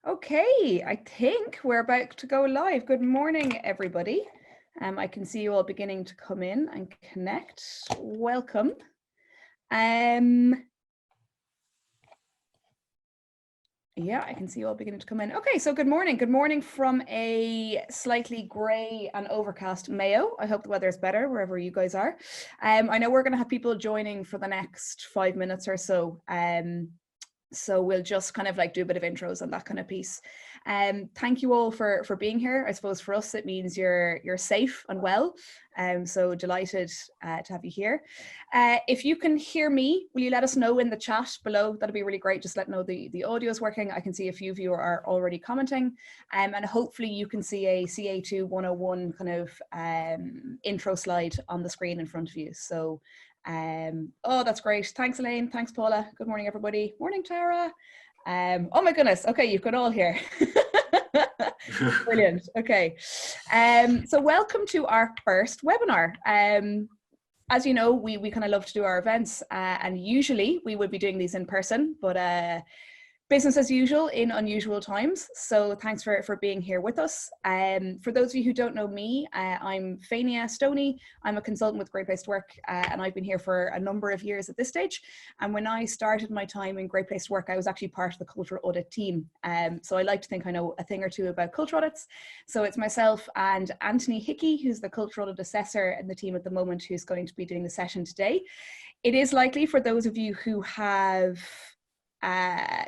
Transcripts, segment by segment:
Okay, I think we're about to go live. Good morning, everybody. I can see you all beginning to come in and connect. Welcome. Yeah, I can see you all beginning to come in. Okay, so good morning. Good morning from a slightly grey and overcast Mayo. I hope the weather is better wherever you guys are. I know we're going to have people joining for the next 5 minutes or so. So we'll just kind of like do a bit of intros and that kind of piece. Thank you all for being here. I suppose for us it means you're safe and well. So delighted to have you here. If you can hear me, will you let us know in the chat below? That'd be really great. Just let know the audio is working. I can see a few of you are already commenting, and hopefully you can see a CA2 101 kind of intro slide on the screen in front of you. So oh, that's great. Thanks, Elaine. Thanks, Paula. Good morning, everybody. Morning, Tara. Oh my goodness. Okay, you can all hear. Brilliant. Okay. So welcome to our first webinar. As you know, we kind of love to do our events, and usually we would be doing these in person, but business as usual in unusual times. So thanks for being here with us. For those of you who don't know me, I'm Fania Stoney. I'm a consultant with Great Place to Work, and I've been here for a number of years at this stage. And when I started my time in Great Place to Work, I was actually part of the Culture Audit Team. So I like to think I know a thing or two about culture audits. So it's myself and Anthony Hickey, who's the Culture Audit Assessor in the team at the moment, who's going to be doing the session today. It is likely for those of you who have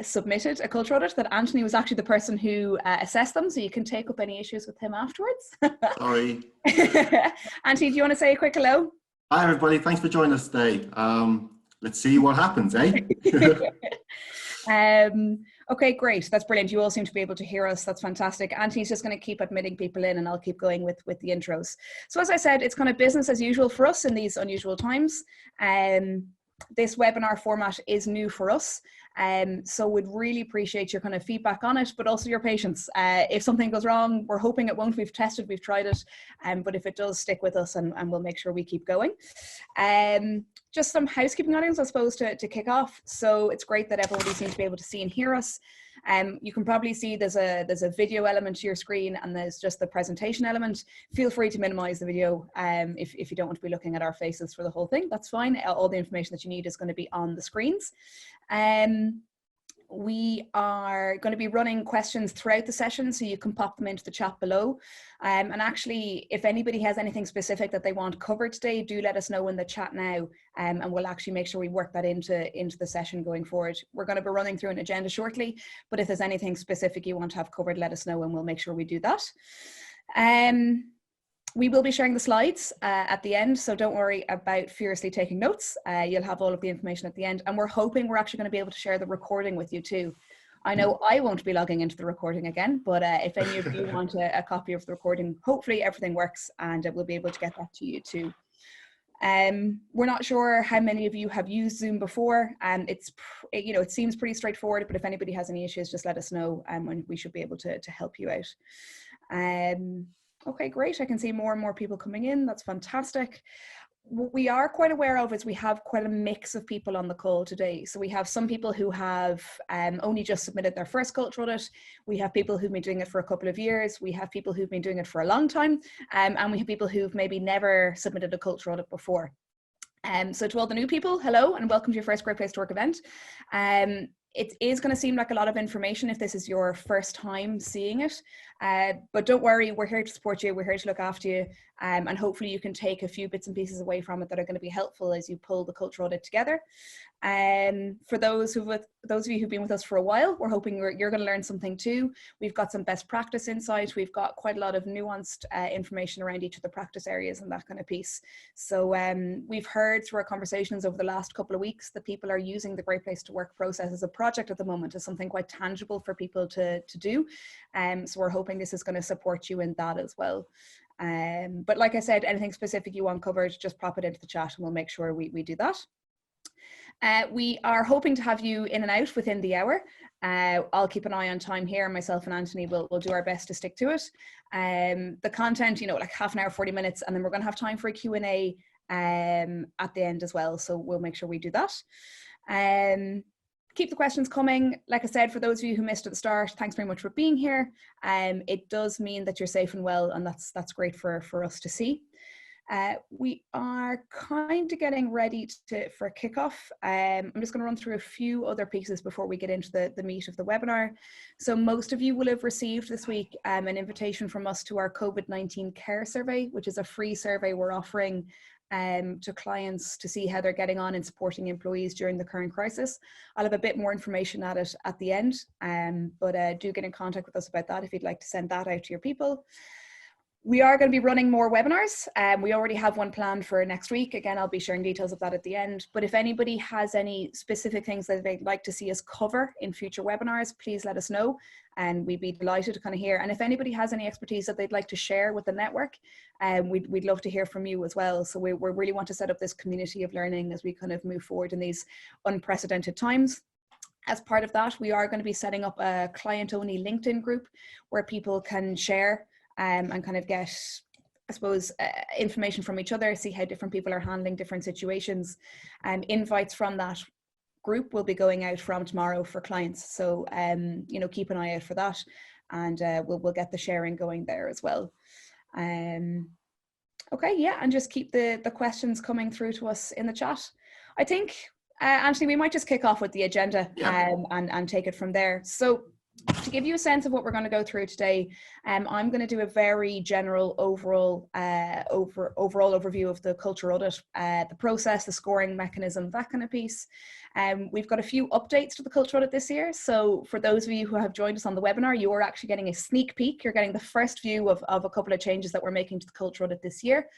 submitted a culture audit that Anthony was actually the person who assessed them, so you can take up any issues with him afterwards. Sorry. Anthony, do you want to say a quick hello? Hi everybody, thanks for joining us today. Let's see what happens, eh? Okay, great. That's brilliant. You all seem to be able to hear us. That's fantastic. Anthony's just going to keep admitting people in and I'll keep going with the intros. So as I said, it's kind of business as usual for us in these unusual times. This webinar format is new for us. So we'd really appreciate your kind of feedback on it, but also your patience. If something goes wrong, we're hoping it won't. We've tested, we've tried it, but if it does, stick with us and we'll make sure we keep going. Just some housekeeping items, I suppose, to kick off. So it's great that everybody seems to be able to see and hear us. You can probably see there's a video element to your screen and there's just the presentation element. Feel free to minimize the video if you don't want to be looking at our faces for the whole thing. That's fine. All the information that you need is going to be on the screens. We are going to be running questions throughout the session, so you can pop them into the chat below. And actually, if anybody has anything specific that they want covered today, do let us know in the chat now, and we'll actually make sure we work that into the session going forward. We're going to be running through an agenda shortly, but if there's anything specific you want to have covered, let us know and we'll make sure we do that. We will be sharing the slides at the end, so don't worry about furiously taking notes. You'll have all of the information at the end, and we're hoping we're actually going to be able to share the recording with you too. I know I won't be logging into the recording again, but if any of you want a copy of the recording, hopefully everything works and we'll be able to get that to you too. We're not sure how many of you have used Zoom before, and it seems pretty straightforward, but if anybody has any issues, just let us know and we should be able to help you out. Okay, great. I can see more and more people coming in. That's fantastic. What we are quite aware of is we have quite a mix of people on the call today. So we have some people who have only just submitted their first culture audit. We have people who've been doing it for a couple of years. We have people who've been doing it for a long time. And we have people who've maybe never submitted a culture audit before. So to all the new people, hello and welcome to your first Great Place to Work event. It is going to seem like a lot of information if this is your first time seeing it, but don't worry, we're here to support you, we're here to look after you, and hopefully you can take a few bits and pieces away from it that are going to be helpful as you pull the culture audit together. For those of you who've been with us for a while, we're hoping you're going to learn something too. We've got some best practice insight, we've got quite a lot of nuanced information around each of the practice areas and that kind of piece. So we've heard through our conversations over the last couple of weeks that people are using the Great Place to Work process as a project at the moment, as something quite tangible for people to do. So we're hoping this is going to support you in that as well. But like I said, anything specific you want covered, just pop it into the chat and we'll make sure we do that. We are hoping to have you in and out within the hour. I'll keep an eye on time here. Myself and Anthony will do our best to stick to it. The content, like half an hour, 40 minutes, and then we're going to have time for a Q&A at the end as well. So we'll make sure we do that. keep the questions coming. Like I said, for those of you who missed at the start, thanks very much for being here. It does mean that you're safe and well, and that's great for us to see. We are kind of getting ready for a kickoff. I'm just going to run through a few other pieces before we get into the meat of the webinar. So most of you will have received this week an invitation from us to our COVID-19 care survey, which is a free survey we're offering to clients to see how they're getting on in supporting employees during the current crisis. I'll have a bit more information at it at the end, but do get in contact with us about that if you'd like to send that out to your people. We are going to be running more webinars. We already have one planned for next week. Again, I'll be sharing details of that at the end. But if anybody has any specific things that they'd like to see us cover in future webinars, please let us know. And we'd be delighted to kind of hear. And if anybody has any expertise that they'd like to share with the network, we'd love to hear from you as well. So we really want to set up this community of learning as we kind of move forward in these unprecedented times. As part of that, we are going to be setting up a client-only LinkedIn group where people can share and kind of get, I suppose, information from each other, see how different people are handling different situations. Invites from that group will be going out from tomorrow for clients. So, you know, keep an eye out for that, and we'll get the sharing going there as well. Okay, yeah, and just keep the questions coming through to us in the chat. I think, Anthony, we might just kick off with the agenda and take it from there. So, to give you a sense of what we're going to go through today, I'm going to do a very general overall overview of the culture audit, the process, the scoring mechanism, that kind of piece. We've got a few updates to the culture audit this year. So for those of you who have joined us on the webinar, you are actually getting a sneak peek. You're getting the first view of a couple of changes that we're making to the culture audit this year.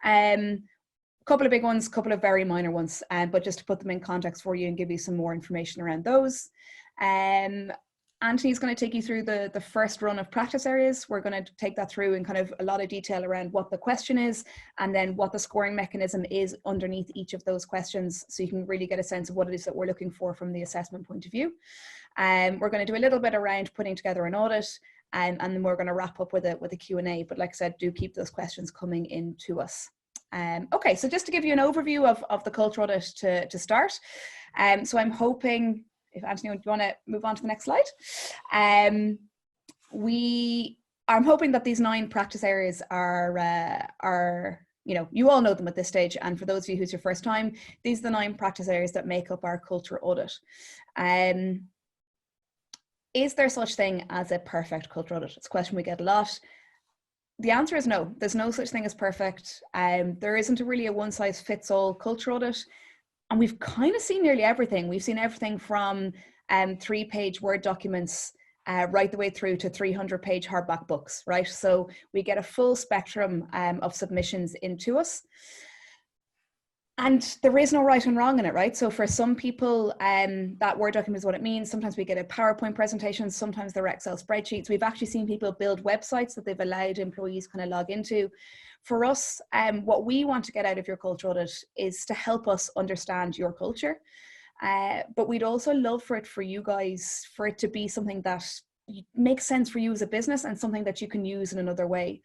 A couple of big ones, a couple of very minor ones, but just to put them in context for you and give you some more information around those. Anthony's going to take you through the first run of practice areas. We're going to take that through in kind of a lot of detail around what the question is and then what the scoring mechanism is underneath each of those questions, so you can really get a sense of what it is that we're looking for from the assessment point of view. We're going to do a little bit around putting together an audit, and then we're going to wrap up with a Q&A. But like I said, do keep those questions coming in to us. Okay, so just to give you an overview of the culture audit to start. So I'm hoping, if Anthony, do you want to move on to the next slide? I'm hoping that these 9 practice areas are, you know, you all know them at this stage. And for those of you who's your first time, these are the 9 practice areas that make up our culture audit. Is there such thing as a perfect culture audit? It's a question we get a lot. The answer is no. There's no such thing as perfect. There isn't really a one-size-fits-all culture audit. And we've kind of seen nearly everything. We've seen everything from 3-page Word documents right the way through to 300-page hardback books, right? So we get a full spectrum of submissions into us. And there is no right and wrong in it, right? So for some people, that Word document is what it means. Sometimes we get a PowerPoint presentation, sometimes they're Excel spreadsheets. We've actually seen people build websites that they've allowed employees kind of log into. For us, what we want to get out of your culture audit is to help us understand your culture. But we'd also love for you guys, for it to be something that makes sense for you as a business and something that you can use in another way.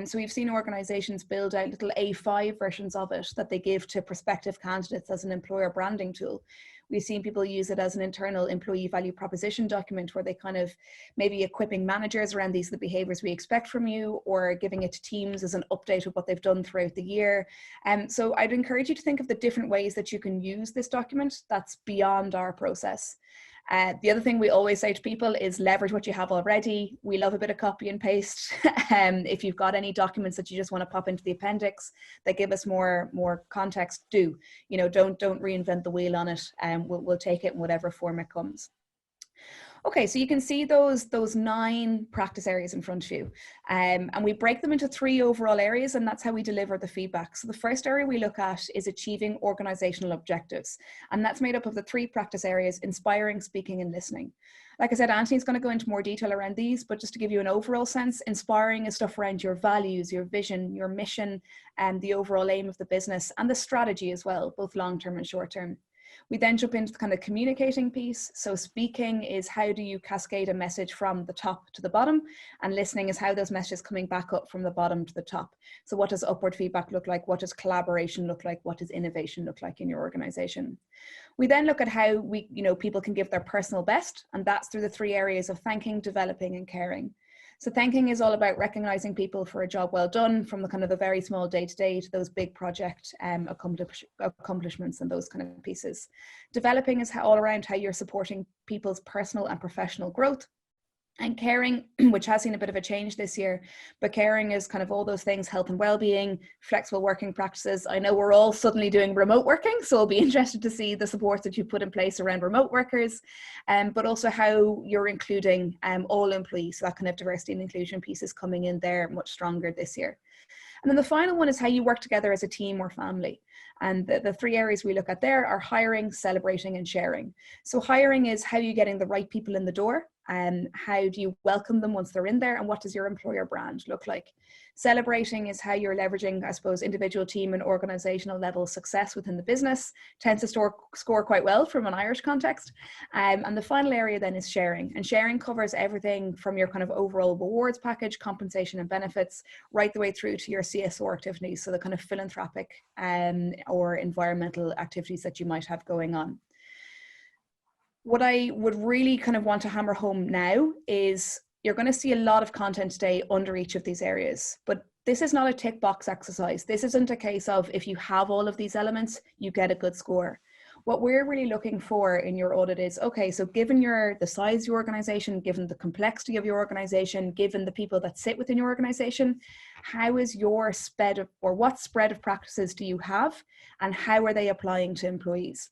So we've seen organizations build out little A5 versions of it that they give to prospective candidates as an employer branding tool. We've seen people use it as an internal employee value proposition document where they kind of maybe equipping managers around these are the behaviors we expect from you, or giving it to teams as an update of what they've done throughout the year. So I'd encourage you to think of the different ways that you can use this document that's beyond our process. The other thing we always say to people is leverage what you have already. We love a bit of copy and paste. If you've got any documents that you just want to pop into the appendix that give us more context, do. You know, don't reinvent the wheel on it. We'll take it in whatever form it comes. Okay, so you can see those 9 practice areas in front of you, and we break them into 3 overall areas, and that's how we deliver the feedback. So the first area we look at is achieving organizational objectives, and that's made up of the 3 practice areas: inspiring, speaking, and listening. Like I said, Anthony's going to go into more detail around these, but just to give you an overall sense, inspiring is stuff around your values, your vision, your mission, and the overall aim of the business, and the strategy as well, both long-term and short-term. We then jump into the kind of communicating piece. So speaking is how do you cascade a message from the top to the bottom, and listening is how those messages coming back up from the bottom to the top. So what does upward feedback look like? What does collaboration look like? What does innovation look like in your organization? We then look at how people can give their personal best, and that's through the 3 areas of thanking, developing, and caring. So thanking is all about recognizing people for a job well done, from the kind of the very small day-to-day to those big project accomplishments and those kind of pieces. Developing is all around how you're supporting people's personal and professional growth. And caring, which has seen a bit of a change this year, but caring is kind of all those things: health and well-being, flexible working practices. I know we're all suddenly doing remote working, so I'll be interested to see the supports that you put in place around remote workers, but also how you're including all employees. So that kind of diversity and inclusion piece is coming in there much stronger this year. And then the final one is how you work together as a team or family. And the 3 areas we look at there are hiring, celebrating, and sharing. So hiring is how you're getting the right people in the door, and how do you welcome them once they're in there, and what does your employer brand look like? Celebrating is how you're leveraging, I suppose, individual, team, and organizational level success within the business. Tends to score quite well from an Irish context. And the final area then is sharing. And sharing covers everything from your kind of overall rewards package, compensation and benefits, right the way through to your CSO activities. So the kind of philanthropic or environmental activities that you might have going on. What I would really kind of want to hammer home now is you're going to see a lot of content today under each of these areas, but this is not a tick box exercise. This isn't a case of if you have all of these elements, you get a good score. What we're really looking for in your audit is, okay, so given the size of your organization, given the complexity of your organization, given the people that sit within your organization, how is your what spread of practices do you have, and how are they applying to employees?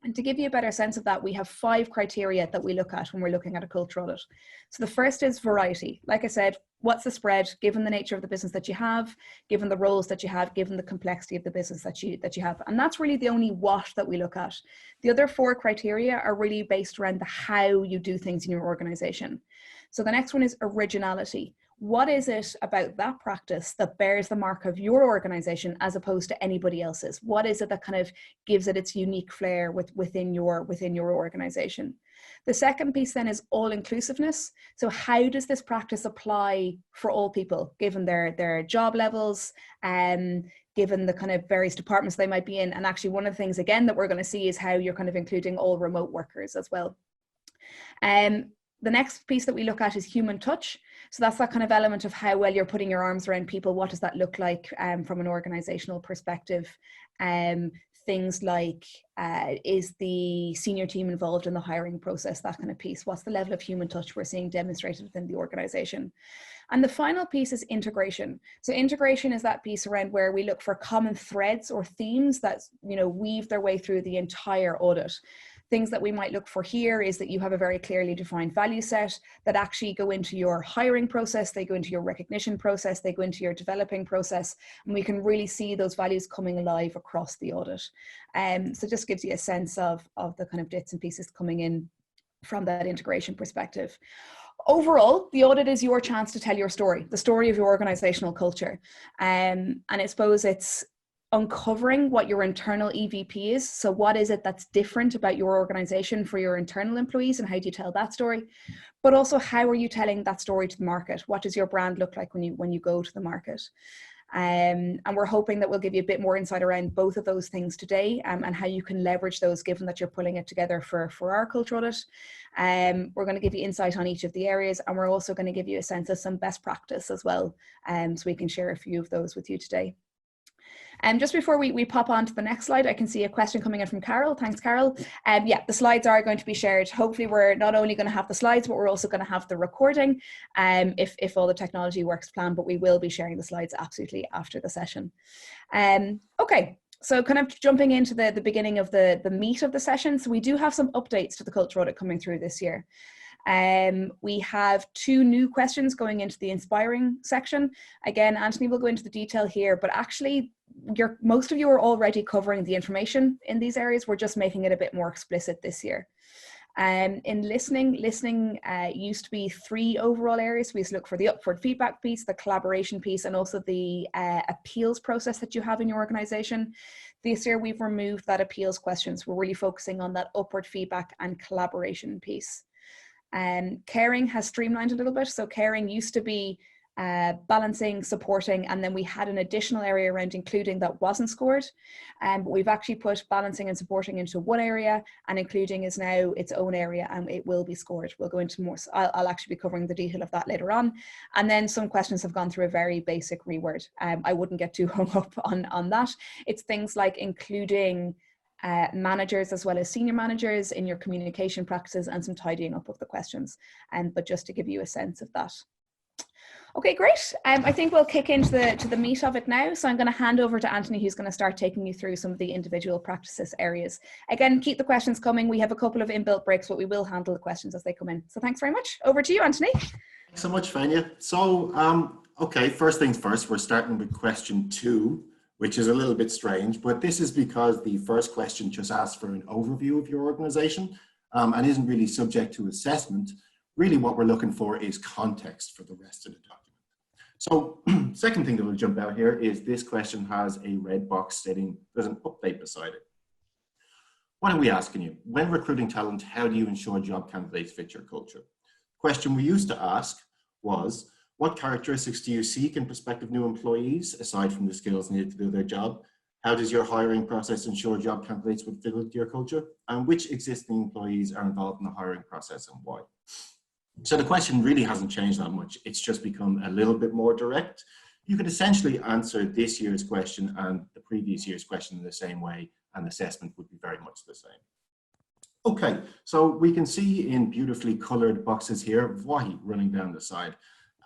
And to give you a better sense of that, we have 5 criteria that we look at when we're looking at a culture audit. So the first is variety. Like I said, what's the spread given the nature of the business that you have, given the roles that you have, given the complexity of the business that you have. And that's really the only what that we look at. The other 4 criteria are really based around the how you do things in your organization. So the next one is originality. What is it about that practice that bears the mark of your organization as opposed to anybody else's? What is it that kind of gives it its unique flair within your organization? The second piece then is all inclusiveness. So how does this practice apply for all people, given their job levels, given the kind of various departments they might be in? And actually one of the things again that we're going to see is how you're kind of including all remote workers as well. The next piece that we look at is human touch. So that's that kind of element of how well you're putting your arms around people. What does that look like from an organizational perspective? Things like, is the senior team involved in the hiring process, that kind of piece. What's the level of human touch we're seeing demonstrated within the organization? And the final piece is integration. So integration is that piece around where we look for common threads or themes that weave their way through the entire audit. Things that we might look for here is that you have a very clearly defined value set that actually go into your hiring process, they go into your recognition process, they go into your developing process, and we can really see those values coming alive across the audit. So just gives you a sense of the kind of bits and pieces coming in from that integration perspective. Overall, the audit is your chance to tell your story, the story of your organizational culture. And I suppose it's uncovering what your internal EVP is. So what is it that's different about your organization for your internal employees, and how do you tell that story? But also, how are you telling that story to the market? What does your brand look like when you go to the market? And we're hoping that we'll give you a bit more insight around both of those things today, and how you can leverage those given that you're pulling it together for our culture audit. We're going to give you insight on each of the areas, and we're also going to give you a sense of some best practice as well. So we can share a few of those with you today. And just before we pop on to the next slide, I can see a question coming in from Carol. Thanks, Carol. Yeah, the slides are going to be shared. Hopefully we're not only going to have the slides, but we're also going to have the recording if all the technology works planned, but we will be sharing the slides absolutely after the session. Okay. So kind of jumping into the beginning of the meat of the session. So we do have some updates to the culture audit coming through this year. We have 2 new questions going into the inspiring section. Again, Anthony will go into the detail here, but actually most of you are already covering the information in these areas. We're just making it a bit more explicit this year. In listening used to be 3 overall areas. We used to look for the upward feedback piece, the collaboration piece, and also the appeals process that you have in your organization. This year, we've removed that appeals questions. We're really focusing on that upward feedback and collaboration piece. Caring has streamlined a little bit. So caring used to be balancing, supporting, and then we had an additional area around including that wasn't scored. But we've actually put balancing and supporting into one area, and including is now its own area and it will be scored. We'll go into more, so I'll actually be covering the detail of that later on. And then some questions have gone through a very basic reword. I wouldn't get too hung up on that. It's things like including managers as well as senior managers in your communication practices and some tidying up of the questions. But just to give you a sense of that. Okay, great. I think we'll kick into the meat of it now. So I'm going to hand over to Anthony, who's going to start taking you through some of the individual practices areas. Again, keep the questions coming. We have a couple of inbuilt breaks, but we will handle the questions as they come in. So thanks very much. Over to you, Anthony. Thanks so much, Fania. So, okay, first things first, we're starting with question 2, which is a little bit strange, but this is because the first question just asks for an overview of your organization and isn't really subject to assessment. Really what we're looking for is context for the rest of the document. So second thing that will jump out here is this question has a red box stating there's an update beside it. What are we asking you? When recruiting talent, how do you ensure job candidates fit your culture? The question we used to ask was, what characteristics do you seek in prospective new employees, aside from the skills needed to do their job? How does your hiring process ensure job candidates would fit into your culture? And which existing employees are involved in the hiring process and why? So the question really hasn't changed that much. It's just become a little bit more direct. You could essentially answer this year's question and the previous year's question in the same way, and assessment would be very much the same. Okay, so we can see in beautifully colored boxes here, white running down the side.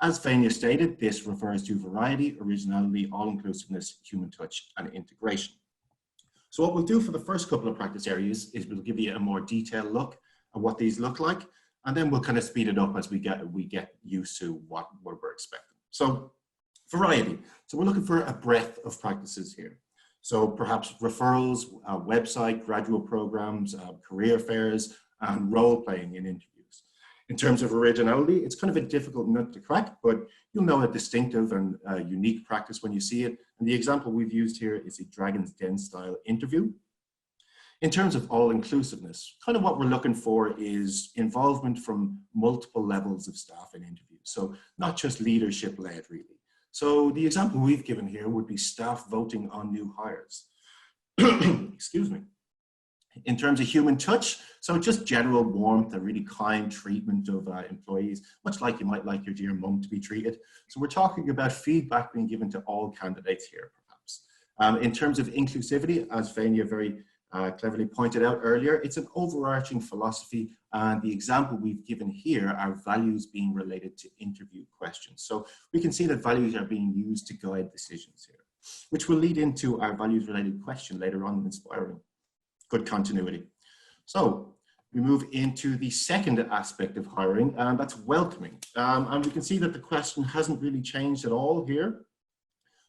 As Fania stated, this refers to variety, originality, all-inclusiveness, human touch, and integration. So what we'll do for the first couple of practice areas is we'll give you a more detailed look at what these look like, and then we'll kind of speed it up as we get used to what we're expecting. So variety. So we're looking for a breadth of practices here. So perhaps referrals, website, graduate programs, career fairs, and role playing in interviews. In terms of originality, it's kind of a difficult nut to crack, but you'll know a distinctive and unique practice when you see it. And the example we've used here is a Dragon's Den style interview. In terms of all-inclusiveness, kind of what we're looking for is involvement from multiple levels of staff in interviews. So not just leadership-led, really. So the example we've given here would be staff voting on new hires. Excuse me. In terms of human touch, so just general warmth and really kind treatment of employees, much like you might like your dear mum to be treated. So we're talking about feedback being given to all candidates here, perhaps. In terms of inclusivity, as Fania very cleverly pointed out earlier, it's an overarching philosophy, and the example we've given here are values being related to interview questions. So we can see that values are being used to guide decisions here, which will lead into our values related question later on in Inspiring. Good continuity. So we move into the second aspect of hiring, and that's welcoming. And we can see that the question hasn't really changed at all here.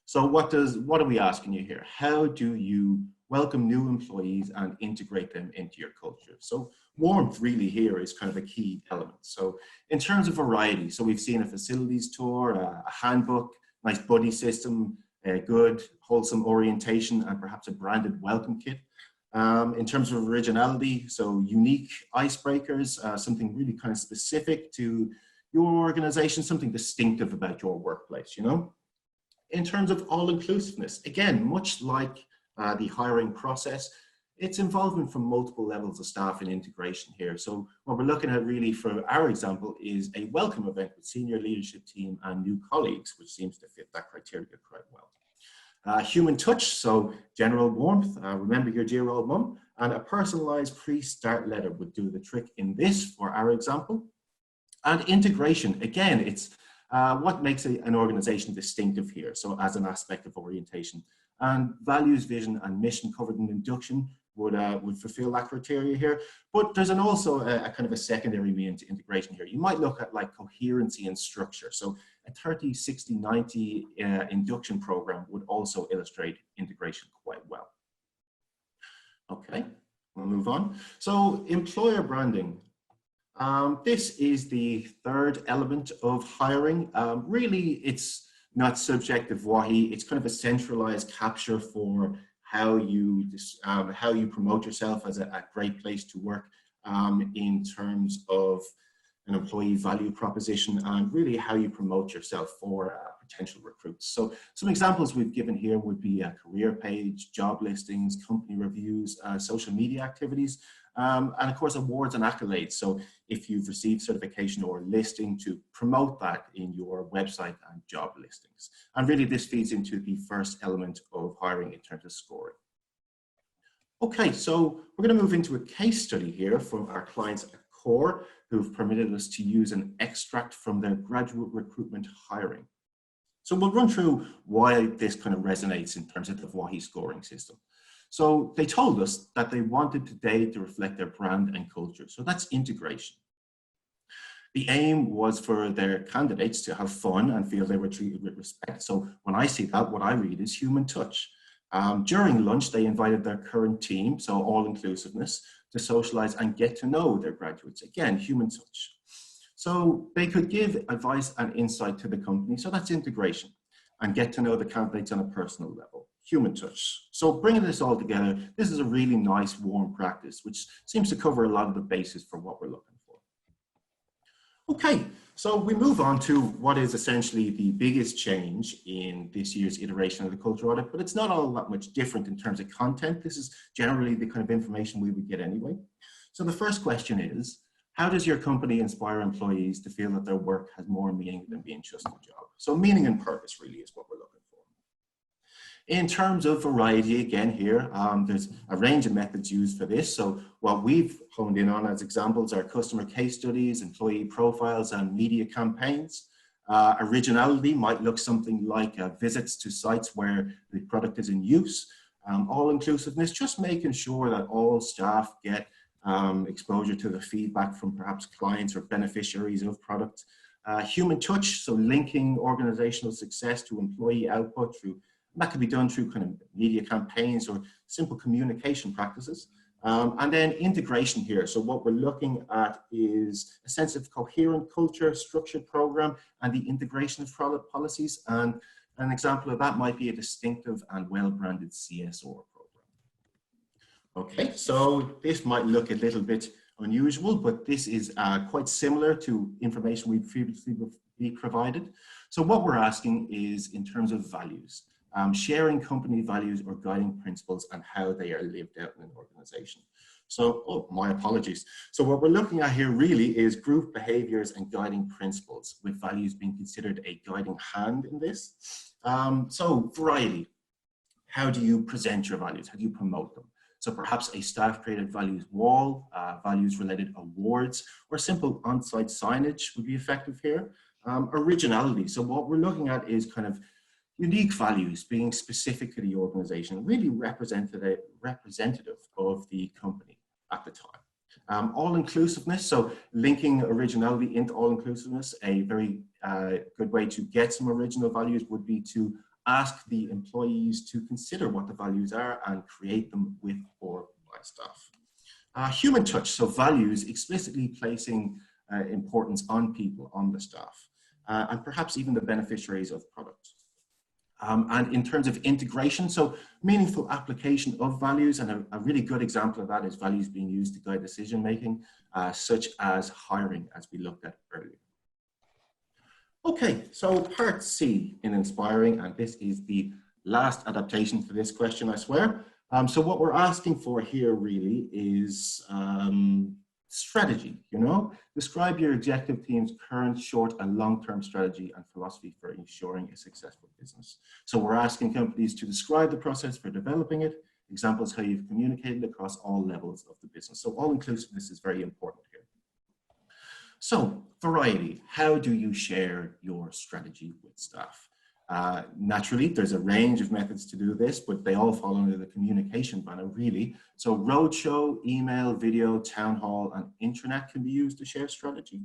So what are we asking you here? How do you welcome new employees and integrate them into your culture? So warmth really here is kind of a key element. So in terms of variety, so we've seen a facilities tour, a handbook, nice buddy system, a good wholesome orientation, and perhaps a branded welcome kit. In terms of originality, so unique icebreakers, something really kind of specific to your organization, something distinctive about your workplace, you know? In terms of all-inclusiveness, again, much like the hiring process, it's involvement from multiple levels of staff and integration here. So what we're looking at really for our example is a welcome event with senior leadership team and new colleagues, which seems to fit that criteria quite well. Human touch, so general warmth, remember your dear old mum, and a personalized pre-start letter would do the trick in this for our example. And integration, again, it's what makes an organization distinctive here, so as an aspect of orientation. And values, vision, and mission covered in induction would fulfill that criteria here. But there's also a kind of a secondary mean to integration here. You might look at like coherency and structure. So a 30, 60, 90 induction program would also illustrate integration quite well. Okay, we'll move on. So employer branding. This is the third element of hiring. Really, it's not subjective WAHI. It's kind of a centralized capture for how you promote yourself as a great place to work in terms of an employee value proposition and really how you promote yourself for potential recruits. So some examples we've given here would be a career page, job listings, company reviews, social media activities, and of course awards and accolades. So if you've received certification or listing, to promote that in your website and job listings. And really this feeds into the first element of hiring in terms of scoring. Okay, so we're going to move into a case study here from our clients at Core, who've permitted us to use an extract from their graduate recruitment hiring. So we'll run through why this kind of resonates in terms of the WAHI scoring system. So they told us that they wanted today to reflect their brand and culture. So that's integration. The aim was for their candidates to have fun and feel they were treated with respect. So when I see that, what I read is human touch. During lunch, they invited their current team, so all-inclusiveness, to socialize and get to know their graduates. Again, human touch. So they could give advice and insight to the company. So that's integration, and get to know the candidates on a personal level. Human touch. So bringing this all together, this is a really nice, warm practice, which seems to cover a lot of the bases for what we're looking for. Okay, so we move on to what is essentially the biggest change in this year's iteration of the Culture Audit, but it's not all that much different in terms of content. This is generally the kind of information we would get anyway. So the first question is, how does your company inspire employees to feel that their work has more meaning than being just a job? So meaning and purpose really is what we're looking for. In terms of variety, again here, there's a range of methods used for this. So what we've honed in on as examples are customer case studies, employee profiles, and media campaigns. Originality might look something like visits to sites where the product is in use. All-inclusiveness, just making sure that all staff get exposure to the feedback from perhaps clients or beneficiaries of product. Human touch, so linking organizational success to employee output through, that could be done through kind of media campaigns or simple communication practices. And then integration here. So what we're looking at is a sense of coherent culture, structured program, and the integration of product policies. And an example of that might be a distinctive and well-branded CSR program. Okay, so this might look a little bit unusual, but this is quite similar to information we've previously provided. So what we're asking is in terms of values. Sharing company values or guiding principles and how they are lived out in an organization. So, oh, my apologies. So what we're looking at here really is group behaviors and guiding principles, with values being considered a guiding hand in this. So variety, how do you present your values? How do you promote them? So perhaps a staff created values wall, values related awards, or simple on-site signage would be effective here. Originality, so what we're looking at is kind of unique values being specific to the organization, really representative of the company at the time. All-inclusiveness, so linking originality into all-inclusiveness, a very good way to get some original values would be to ask the employees to consider what the values are and create them with or by staff. Human touch, so values explicitly placing importance on people, on the staff, and perhaps even the beneficiaries of product. And in terms of integration, so meaningful application of values, and a really good example of that is values being used to guide decision making, such as hiring, as we looked at earlier. Okay, so part C in inspiring, and this is the last adaptation for this question, I swear. So what we're asking for here really is strategy, you know? Describe your executive team's current short and long-term strategy and philosophy for ensuring a successful business. So we're asking companies to describe the process for developing it, examples how you've communicated across all levels of the business. So all-inclusiveness is very important here. So variety, how do you share your strategy with staff? Naturally, there's a range of methods to do this, but they all fall under the communication banner, really. So roadshow, email, video, town hall, and intranet can be used to share strategy.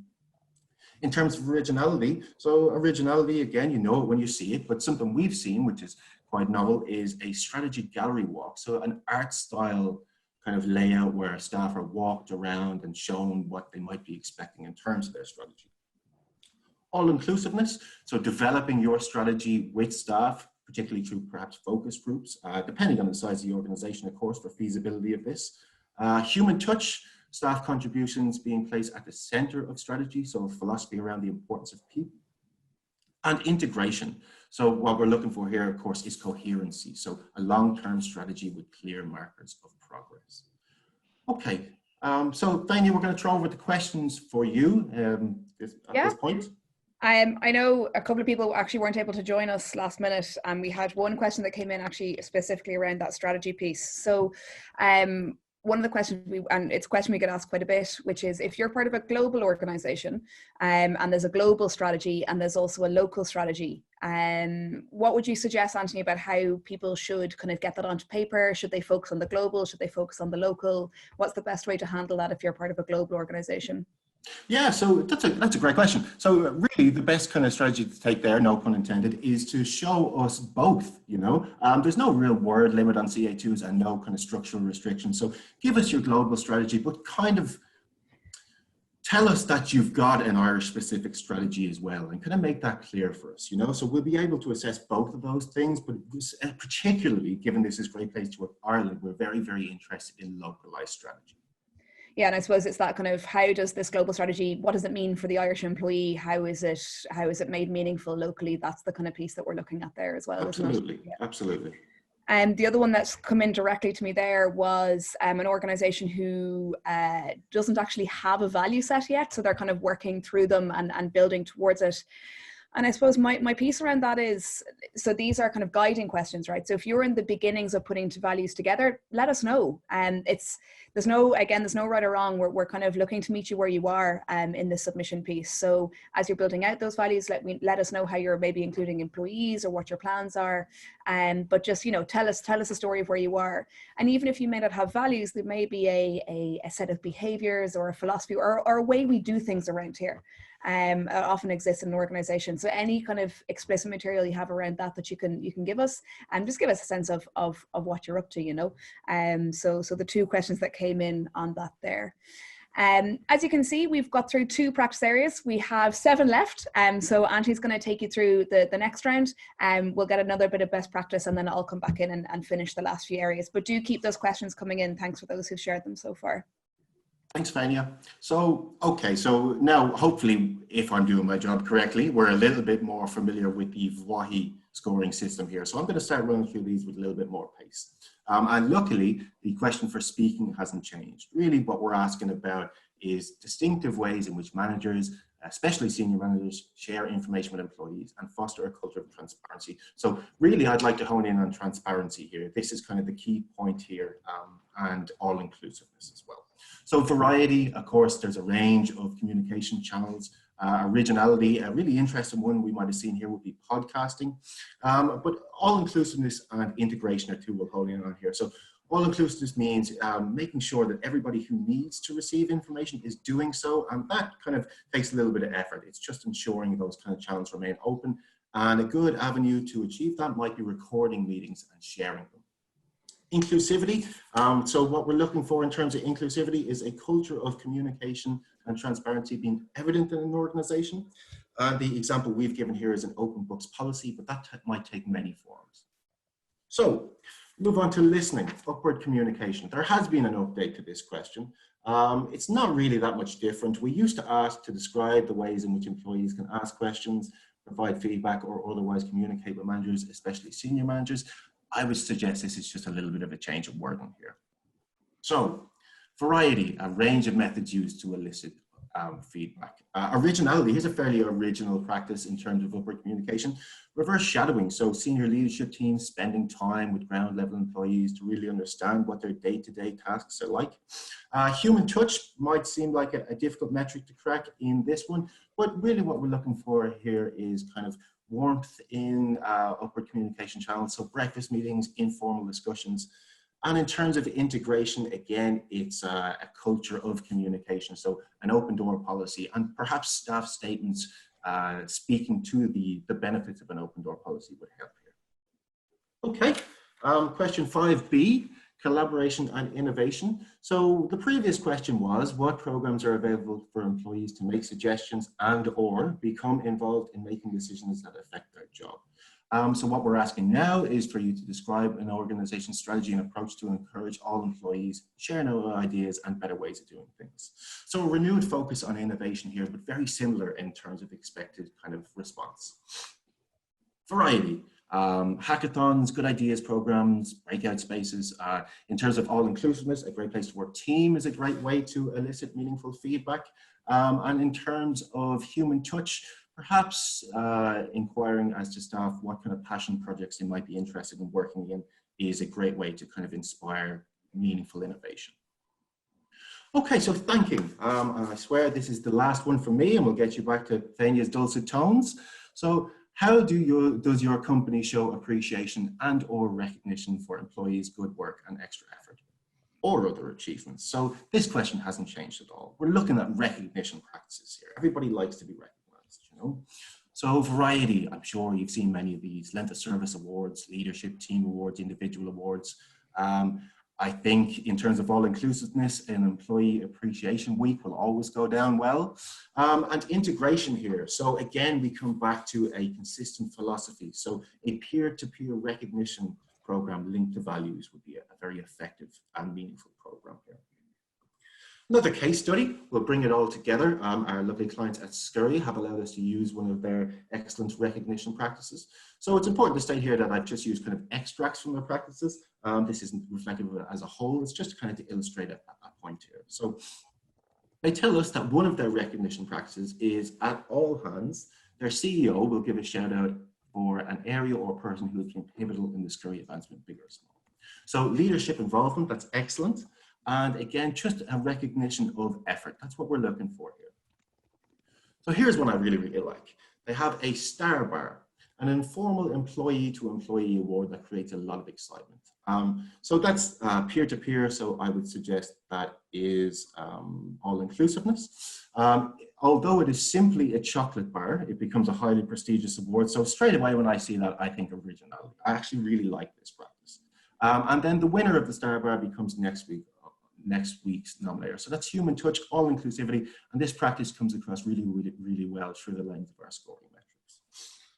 In terms of originality, so originality, again, you know it when you see it, but something we've seen, which is quite novel, is a strategy gallery walk. So an art style kind of layout where staff are walked around and shown what they might be expecting in terms of their strategy. All-inclusiveness, so developing your strategy with staff, particularly through perhaps focus groups, depending on the size of the organization, of course, for feasibility of this. Human touch, staff contributions being placed at the center of strategy, so a philosophy around the importance of people. And integration. So what we're looking for here, of course, is coherency. So a long-term strategy with clear markers of progress. Okay, so Vanya, we're going to throw over the questions for you at this point. I know a couple of people actually weren't able to join us last minute, and we had one question that came in actually specifically around that strategy piece. So one of the questions and it's a question we get asked quite a bit, which is if you're part of a global organization and there's a global strategy and there's also a local strategy, what would you suggest, Anthony, about how people should kind of get that onto paper? Should they focus on the global? Should they focus on the local? What's the best way to handle that if you're part of a global organization? Yeah, so that's a great question. So really the best kind of strategy to take there, no pun intended, is to show us both, you know. There's no real word limit on CA2s and no kind of structural restrictions. So give us your global strategy, but kind of tell us that you've got an Irish specific strategy as well, and kind of make that clear for us, you know. So we'll be able to assess both of those things, but particularly given this is a great place to work, Ireland, we're very, very interested in localized strategy. Yeah, and I suppose it's that kind of, how does this global strategy, what does it mean for the Irish employee? How is it made meaningful locally? That's the kind of piece that we're looking at there as well. Absolutely, isn't it? Yeah. Absolutely. And the other one that's come in directly to me there was an organization who doesn't actually have a value set yet. So they're kind of working through them and building towards it. And I suppose my piece around that is, so these are kind of guiding questions, right? So if you're in the beginnings of putting two values together, let us know. And there's no right or wrong. We're kind of looking to meet you where you are in the submission piece. So as you're building out those values, let us know how you're maybe including employees or what your plans are. But just, you know, tell us a story of where you are. And even if you may not have values, there may be a set of behaviors or a philosophy or a way we do things around here. Often exists in an organization. So any kind of explicit material you have around that you can give us, and just give us a sense of what you're up to, you know. So the two questions that came in on that there. As you can see, we've got through 2 practice areas. We have 7 left. So Auntie's going to take you through the next round. We'll get another bit of best practice, and then I'll come back in and finish the last few areas. But do keep those questions coming in. Thanks for those who've shared them so far. Thanks, Vanya. So, okay, so now hopefully, if I'm doing my job correctly, we're a little bit more familiar with the VWAHI scoring system here. So I'm going to start running through these with a little bit more pace. And luckily, the question for speaking hasn't changed. Really, what we're asking about is distinctive ways in which managers, especially senior managers, share information with employees and foster a culture of transparency. So really, I'd like to hone in on transparency here. This is kind of the key point here, and all-inclusiveness as well. So variety, of course, there's a range of communication channels. Originality, a really interesting one we might have seen here would be podcasting. But all-inclusiveness and integration are 2 we're holding on here. So all-inclusiveness means making sure that everybody who needs to receive information is doing so, and that kind of takes a little bit of effort. It's just ensuring those kind of channels remain open, and a good avenue to achieve that might be recording meetings and sharing them. Inclusivity, so what we're looking for in terms of inclusivity is a culture of communication and transparency being evident in an organization. The example we've given here is an open books policy, but that might take many forms. So move on to listening, upward communication. There has been an update to this question. It's not really that much different. We used to ask to describe the ways in which employees can ask questions, provide feedback, or otherwise communicate with managers, especially senior managers. I would suggest this is just a little bit of a change of wording here. So, variety, a range of methods used to elicit feedback. Originality, here's a fairly original practice in terms of upward communication. Reverse shadowing, so senior leadership teams spending time with ground level employees to really understand what their day-to-day tasks are like. Human touch might seem like a difficult metric to crack in this one, but really what we're looking for here is kind of warmth in upward communication channels, so breakfast meetings, informal discussions. And in terms of integration, again, it's a culture of communication, so an open door policy and perhaps staff statements speaking to the benefits of an open door policy would help here. Okay, question 5B, collaboration and innovation. So the previous question was, what programs are available for employees to make suggestions and or become involved in making decisions that affect their job? So what we're asking now is for you to describe an organization's strategy and approach to encourage all employees, share new ideas and better ways of doing things. So a renewed focus on innovation here, but very similar in terms of expected kind of response. Variety. Hackathons, good ideas programs, breakout spaces. In terms of all inclusiveness, a great place to work team is a great way to elicit meaningful feedback. And in terms of human touch, perhaps inquiring as to staff what kind of passion projects they might be interested in working in is a great way to kind of inspire meaningful innovation. Okay, so thanking. And I swear this is the last one for me, and we'll get you back to Fenia's dulcet tones. So how does your company show appreciation and or recognition for employees' good work and extra effort or other achievements? So this question hasn't changed at all. We're looking at recognition practices here. Everybody likes to be recognized, you know? So variety, I'm sure you've seen many of these: length of service awards, leadership team awards, individual awards. I think in terms of all inclusiveness, an employee appreciation week will always go down well. And integration here. So again, we come back to a consistent philosophy. So a peer-to-peer recognition program linked to values would be a very effective and meaningful program here. Another case study, we'll bring it all together. Our lovely clients at Scurry have allowed us to use one of their excellent recognition practices. So it's important to state here that I've just used kind of extracts from their practices. This isn't reflective of it as a whole, it's just kind of to illustrate a point here. So they tell us that one of their recognition practices is at all hands, their CEO will give a shout out for an area or person who has been pivotal in the Scurry advancement, big or small. So leadership involvement, that's excellent. And again, just a recognition of effort. That's what we're looking for here. So here's one I really, really like. They have a star bar, an informal employee-to-employee award that creates a lot of excitement. So that's peer-to-peer, so I would suggest that is all-inclusiveness. Although it is simply a chocolate bar, it becomes a highly prestigious award. So straight away when I see that, I think originality. I actually really like this practice. And then the winner of the star bar becomes next week's nominator. So that's human touch, all inclusivity, and this practice comes across really, really, really well through the lens of our scoring metrics.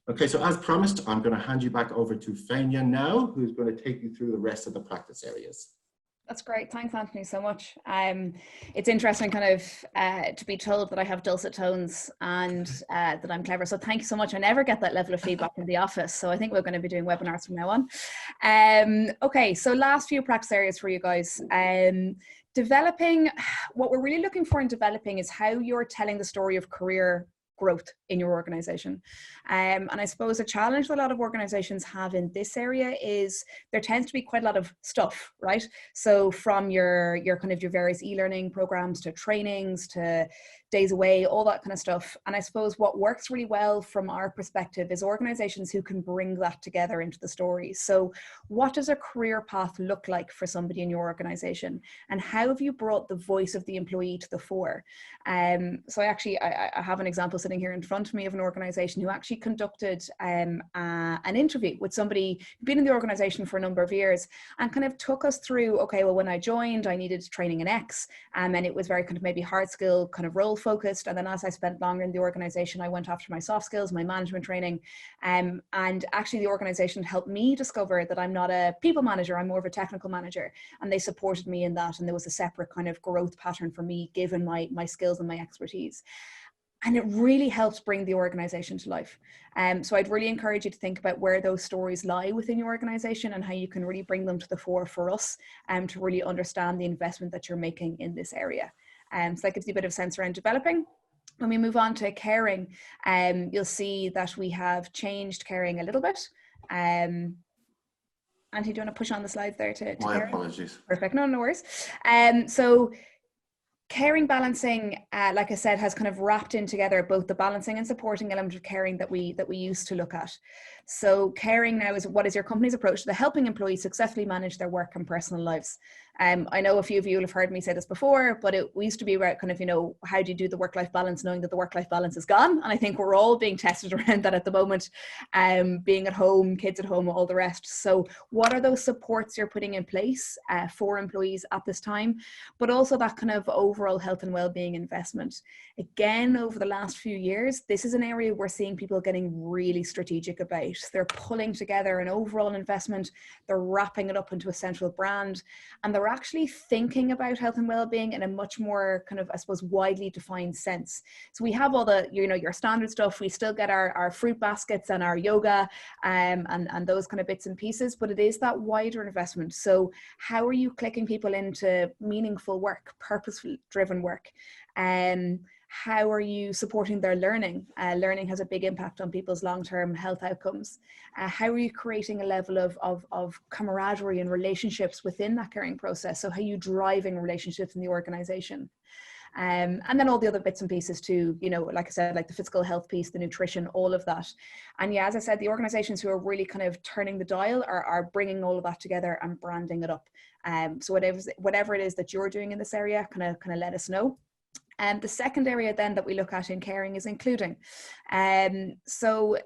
Okay, so as promised, I'm going to hand you back over to Fenia now, who's going to take you through the rest of the practice areas. That's great. Thanks, Anthony, so much. It's interesting kind of to be told that I have dulcet tones and that I'm clever. So thank you so much. I never get that level of feedback in the office. So I think we're going to be doing webinars from now on. Okay, so last few practice areas for you guys. Developing, what we're really looking for in developing is how you're telling the story of career growth in your organization. And I suppose a challenge that a lot of organizations have in this area is there tends to be quite a lot of stuff, right? So from your kind of your various e-learning programs to trainings to days away, all that kind of stuff. And I suppose what works really well from our perspective is organizations who can bring that together into the story. So what does a career path look like for somebody in your organization? And how have you brought the voice of the employee to the fore? So I have an example sitting here in front of me of an organization who actually conducted an interview with somebody who'd been in the organization for a number of years and kind of took us through, okay, well, when I joined, I needed training in X, and it was very kind of maybe hard skill kind of role focused. And then as I spent longer in the organization, I went after my soft skills, my management training. And actually the organization helped me discover that I'm not a people manager, I'm more of a technical manager. And they supported me in that. And there was a separate kind of growth pattern for me, given my skills and my expertise. And it really helps bring the organization to life. So I'd really encourage you to think about where those stories lie within your organization and how you can really bring them to the fore for us to really understand the investment that you're making in this area. So that gives you a bit of sense around developing. When we move on to caring, you'll see that we have changed caring a little bit. Andy, do you want to push on the slides there to My caring? apologies. Perfect, no worries. So caring balancing, like I said, has kind of wrapped in together both the balancing and supporting element of caring that we used to look at. So caring now is what is your company's approach to helping employees successfully manage their work and personal lives. I know a few of you will have heard me say this before, but it used to be about kind of, how do you do the work-life balance, knowing that the work-life balance is gone? And I think we're all being tested around that at the moment, being at home, kids at home, all the rest. So what are those supports you're putting in place for employees at this time, but also that kind of overall health and well-being investment? Again, over the last few years, this is an area we're seeing people getting really strategic about. They're pulling together an overall investment, they're wrapping it up into a central brand, and they're actually thinking about health and well-being in a much more kind of, I suppose, widely defined sense. So we have all the, your standard stuff. We still get our fruit baskets and our yoga and those kind of bits and pieces, but it is that wider investment. So how are you clicking people into meaningful work, purposeful driven work? How are you supporting their learning? Learning has a big impact on people's long-term health outcomes. How are you creating a level of camaraderie and relationships within that caring process? So how are you driving relationships in the organization? And then all the other bits and pieces too, like I said, like the physical health piece, the nutrition, all of that. And yeah, as I said, the organizations who are really kind of turning the dial are bringing all of that together and branding it up. So whatever it is that you're doing in this area, kind of let us know. And the second area then that we look at in caring is including. So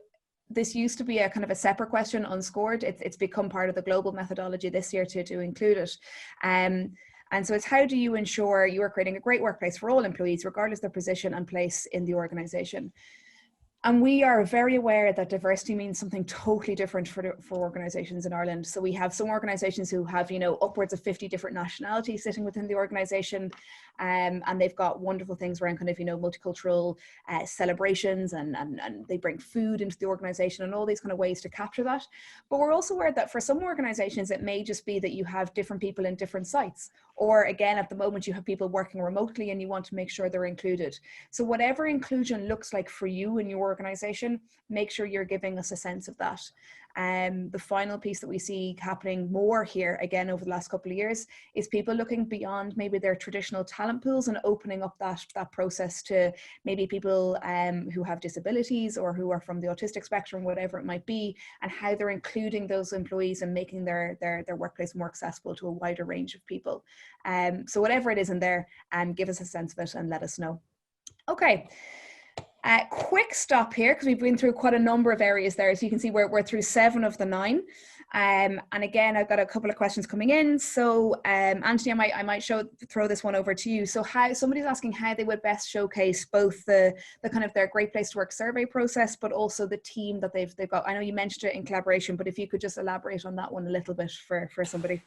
this used to be a kind of a separate question, unscored. It's become part of the global methodology this year to include it. And so it's, how do you ensure you are creating a great workplace for all employees, regardless of their position and place in the organization? And we are very aware that diversity means something totally different for organizations in Ireland. So we have some organizations who have, upwards of 50 different nationalities sitting within the organization. And they've got wonderful things around kind of, multicultural celebrations and they bring food into the organization and all these kind of ways to capture that. But we're also aware that for some organizations, it may just be that you have different people in different sites. Or again, at the moment, you have people working remotely and you want to make sure they're included. So whatever inclusion looks like for you in your organization, make sure you're giving us a sense of that. The final piece that we see happening more here, again, over the last couple of years, is people looking beyond maybe their traditional talent pools and opening up that process to maybe people who have disabilities or who are from the autistic spectrum, whatever it might be, and how they're including those employees and making their workplace more accessible to a wider range of people. So whatever it is in there, give us a sense of it and let us know. Okay. Quick stop here, because we've been through quite a number of areas there. As you can see, we're through 7 of the 9. And again, I've got a couple of questions coming in. So Anthony, I might throw this one over to you. So somebody's asking how they would best showcase both the kind of their Great Place to Work survey process, but also the team that they've got. I know you mentioned it in collaboration, but if you could just elaborate on that one a little bit for somebody.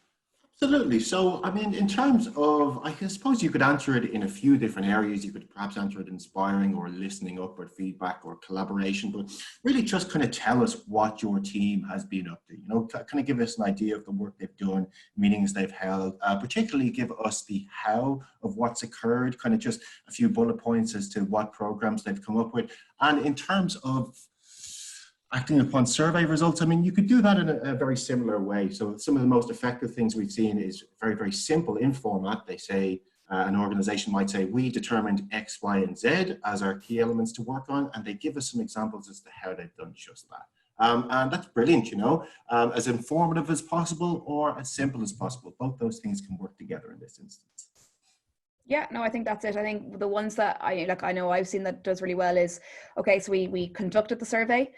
Absolutely. So, I mean, in terms of, I suppose you could answer it in a few different areas. You could perhaps answer it inspiring or listening up or feedback or collaboration, but really just kind of tell us what your team has been up to, kind of give us an idea of the work they've done, meetings they've held, particularly give us the how of what's occurred, kind of just a few bullet points as to what programs they've come up with. And in terms of acting upon survey results, I mean, you could do that in a very similar way. So some of the most effective things we've seen is very, very simple in format. They say, an organization might say, we determined X, Y, and Z as our key elements to work on, and they give us some examples as to how they've done just that. And that's brilliant, as informative as possible or as simple as possible. Both those things can work together in this instance. Yeah, no, I think that's it. I think the ones that I know I've seen that does really well is, okay, so we conducted the survey.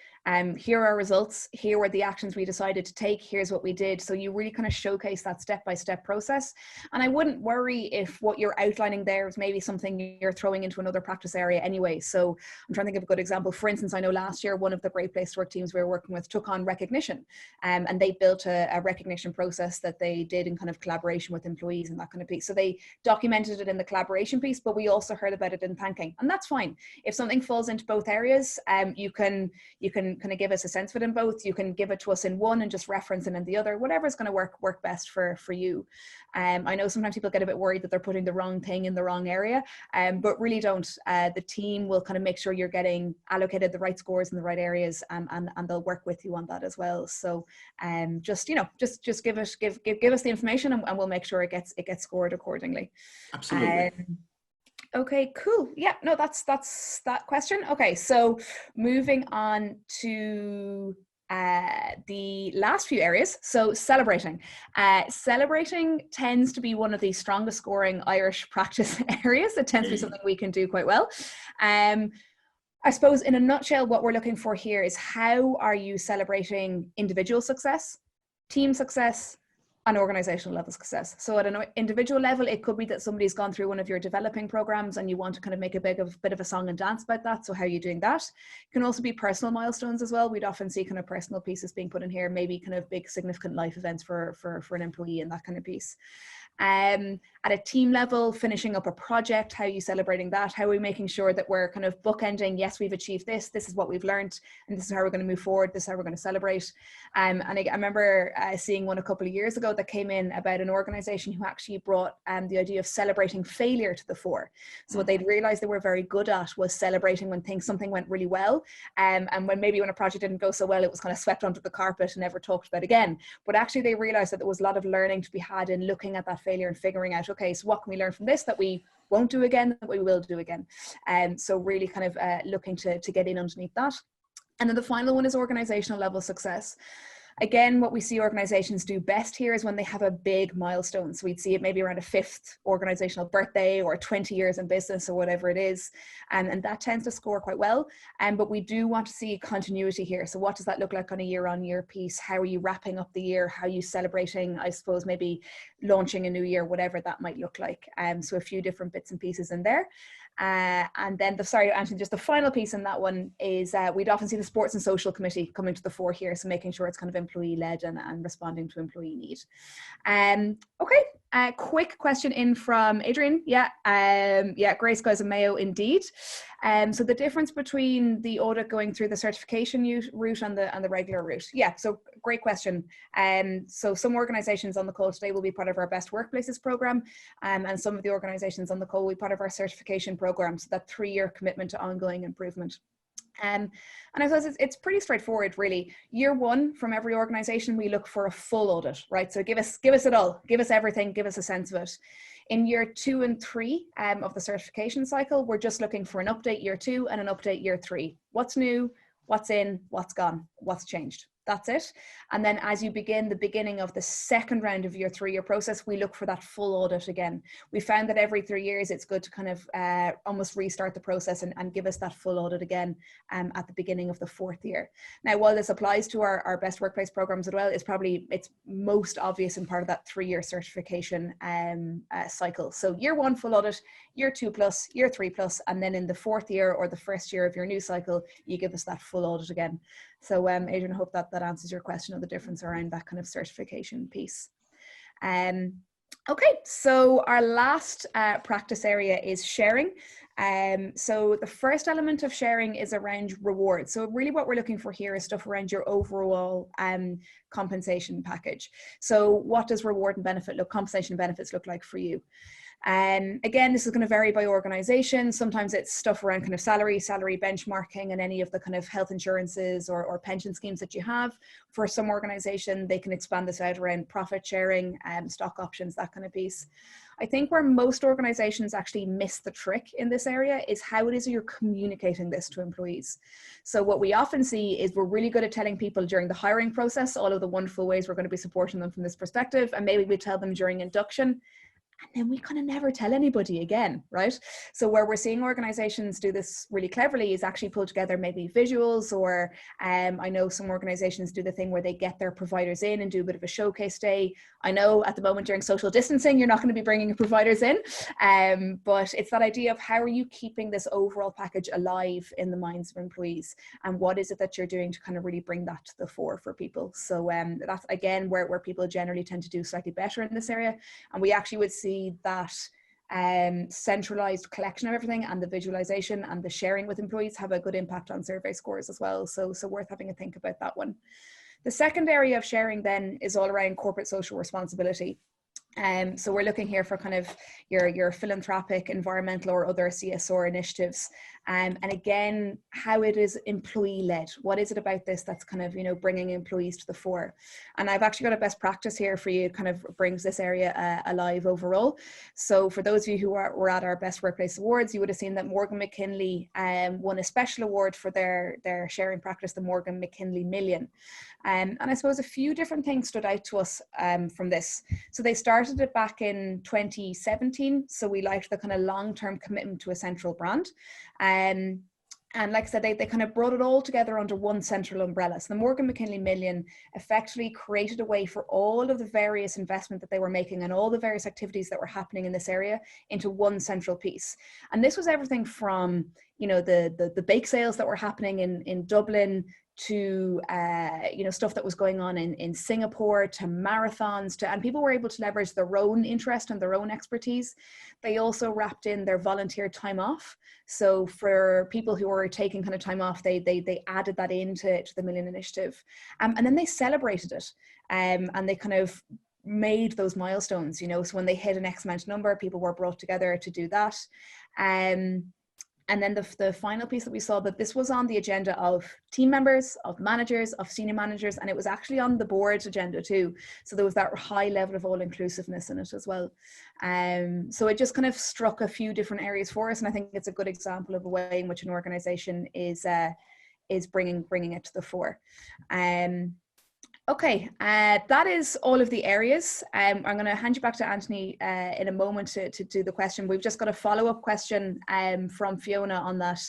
Here are our results. Here were the actions we decided to take. Here's what we did. So you really kind of showcase that step-by-step process. And I wouldn't worry if what you're outlining there is maybe something you're throwing into another practice area anyway. So I'm trying to think of a good example. For instance, I know last year, one of the Great Place to Work teams we were working with took on recognition. And they built a recognition process that they did in kind of collaboration with employees and that kind of piece. So they documented it in the collaboration piece, but we also heard about it in thanking. And that's fine. If something falls into both areas, you can kind of give us a sense of it in both. You can give it to us in one and just reference it in the other, whatever's going to work best for you. I know sometimes people get a bit worried that they're putting the wrong thing in the wrong area, but really don't. The team will kind of make sure you're getting allocated the right scores in the right areas, and they'll work with you on that as well. So just give us the information, and we'll make sure it gets scored accordingly. Absolutely. Okay, cool. Yeah, no, that's that question. Okay, so moving on to the last few areas, so celebrating. Celebrating tends to be one of the strongest scoring Irish practice areas. It tends to be something we can do quite well. I suppose in a nutshell, what we're looking for here is how are you celebrating individual success, team success, and organizational level success. So at an individual level, it could be that somebody's gone through one of your developing programs and you want to kind of make a bit of a song and dance about that. So how are you doing that? It can also be personal milestones as well. We'd often see kind of personal pieces being put in here, maybe kind of big significant life events for an employee and that kind of piece. At a team level, finishing up a project, how are you celebrating that? How are we making sure that we're kind of bookending, yes, we've achieved this is what we've learned, and this is how we're going to move forward, this is how we're going to celebrate. And I remember seeing one a couple of years ago that came in about an organization who actually brought the idea of celebrating failure to the fore. So what they'd realized they were very good at was celebrating when something went really well, and when a project didn't go so well, it was kind of swept under the carpet and never talked about again. But actually they realized that there was a lot of learning to be had in looking at that failure and figuring out, okay, so what can we learn from this that we won't do again, that we will do again? And so really kind of looking to get in underneath that. And then the final one is organizational level success. Again, what we see organizations do best here is when they have a big milestone. So we'd see it maybe around a 5th organizational birthday or 20 years in business or whatever it is. And that tends to score quite well. But we do want to see continuity here. So what does that look like on a year-on-year piece? How are you wrapping up the year? How are you celebrating, I suppose, maybe launching a new year, whatever that might look like. So a few different bits and pieces in there. And then Anthony, just the final piece in that one is we'd often see the sports and social committee coming to the fore here. So making sure it's kind of employee led and responding to employee need. Okay. Quick question in from Adrian. Grey Skies and Mayo indeed. So the difference between the audit going through the certification route and the regular route. Yeah, so great question. So some organizations on the call today will be part of our Best Workplaces program, and some of the organizations on the call will be part of our certification program, so that 3-year commitment to ongoing improvement. And I suppose it's pretty straightforward, really. Year 1 from every organization, we look for a full audit, right? So give us it all, give us everything, give us a sense of it. In year 2 and 3 of the certification cycle, we're just looking for an update year 2 and an update year 3. What's new, what's in, what's gone, what's changed. That's it. And then as you begin the beginning of the second round of your 3-year process, we look for that full audit again. We found that every 3 years, it's good to kind of almost restart the process and give us that full audit again at the beginning of the 4th year. Now, while this applies to our Best Workplace programs as well, it's most obvious in part of that 3-year certification cycle. So year 1 full audit, year 2 plus, year 3 plus, and then in the 4th year or the 1st year of your new cycle, you give us that full audit again. So Adrian, I hope that answers your question of the difference around that kind of certification piece. Okay, so our last practice area is sharing. So the first element of sharing is around rewards. So really what we're looking for here is stuff around your overall compensation package. So what does reward and compensation benefits look like for you? Again, this is going to vary by organization. Sometimes it's stuff around kind of salary benchmarking and any of the kind of health insurances or pension schemes that you have. For some organization, they can expand this out around profit sharing and stock options, that kind of piece. I think where most organizations actually miss the trick in this area is how it is you're communicating this to employees. So what we often see is we're really good at telling people during the hiring process all of the wonderful ways we're going to be supporting them from this perspective, and maybe we tell them during induction, and then we kind of never tell anybody again, right? So where we're seeing organizations do this really cleverly is actually pull together maybe visuals, or I know some organizations do the thing where they get their providers in and do a bit of a showcase day. I know at the moment during social distancing, you're not going to be bringing providers in, but it's that idea of how are you keeping this overall package alive in the minds of employees, and what is it that you're doing to kind of really bring that to the fore for people. So that's again where people generally tend to do slightly better in this area, and we actually would see that centralized collection of everything and the visualization and the sharing with employees have a good impact on survey scores as well. So worth having a think about that one. The second area of sharing then is all around corporate social responsibility. So we're looking here for kind of your philanthropic, environmental or other CSR initiatives. And again, how it is employee led. What is it about this that's kind of, bringing employees to the fore? And I've actually got a best practice here for you. It kind of brings this area alive overall. So for those of you who were at our Best Workplace Awards, you would have seen that Morgan McKinley won a special award for their sharing practice, the Morgan McKinley Million. And I suppose a few different things stood out to us from this. So they started it back in 2017. So we liked the kind of long-term commitment to a central brand. And like I said, they kind of brought it all together under one central umbrella. So the Morgan McKinley Million effectively created a way for all of the various investment that they were making and all the various activities that were happening in this area into one central piece. And this was everything from, the bake sales that were happening in Dublin to stuff that was going on in Singapore, to marathons, and people were able to leverage their own interest and their own expertise. They also wrapped in their volunteer time off. So for people who were taking kind of time off, they added that into the Million Initiative. And then they celebrated it. And they kind of made those milestones, so when they hit an X amount number, people were brought together to do that. And then the final piece that we saw, that this was on the agenda of team members, of managers, of senior managers, and it was actually on the board's agenda too. So there was that high level of all inclusiveness in it as well. So it just kind of struck a few different areas for us, and I think it's a good example of a way in which an organization is bringing it to the fore. Okay, that is all of the areas. I'm going to hand you back to Anthony in a moment to do the question. We've just got a follow-up question from Fiona on that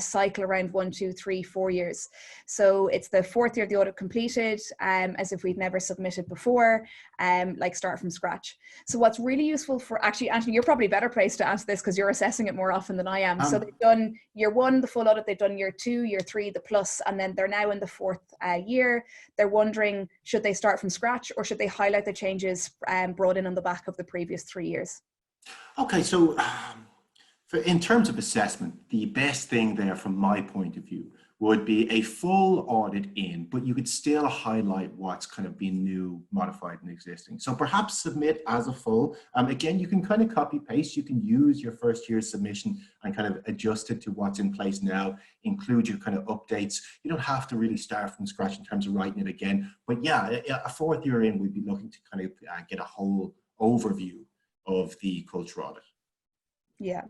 cycle around 1, 2, 3, 4 years. So it's the 4th year of the audit completed, as if we'd never submitted before, like start from scratch. So what's really useful for, actually, Anthony, you're probably better placed to answer this because you're assessing it more often than I am. So they've done year 1, the full audit, they've done year 2, year 3, the plus, and then they're now in the 4th year. They're wondering, should they start from scratch or should they highlight the changes brought in on the back of the previous 3 years? Okay, so in terms of assessment, the best thing there from my point of view would be a full audit in, but you could still highlight what's kind of been new, modified and existing. So perhaps submit as a full. Again, you can kind of copy paste. You can use your first year's submission and kind of adjust it to what's in place now, include your kind of updates. You don't have to really start from scratch in terms of writing it again. But yeah, a 4th year in, we'd be looking to kind of get a whole overview of the culture audit. Yeah,